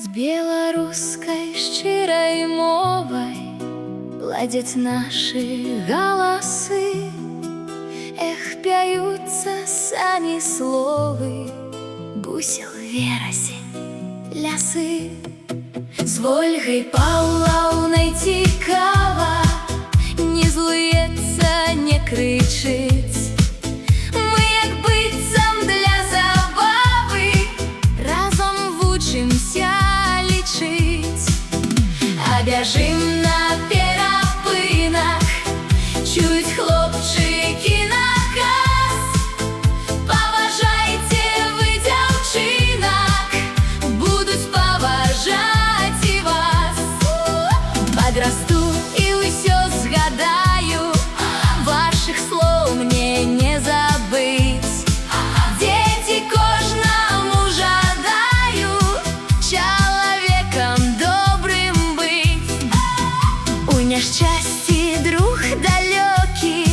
З беларускай шчырай мовай ладзяць нашы галасы. Эх, пяюцца самі словы, бусел верасень, лясы. З Вольгай Паўлаўнай цікава, не злуецца, не крычыць. Мы як быццам для забавы разом вучымся лічыць. А бяжым на перапынак, чуць хлопчыкі наказ: паважайце вы дзяўчынак, будуць паважаць і вас. Падрасту і ўсё згадаю, вашых слоў мне не забыць. Дзеці, кожнаму жадаю чалавекам добрым быць. У няшчасці друг далёкі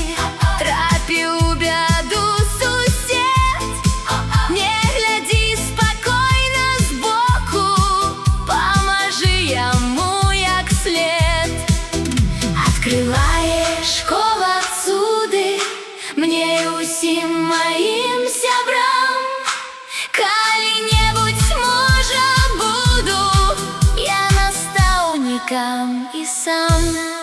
трапіў у бяду сусед. Не глядзі спакойна збоку, памажы яму як след. Открывае школа цуды мне і ўсім маім сябрам. Калі-небудзь, можа, буду я настаўнікам і сам.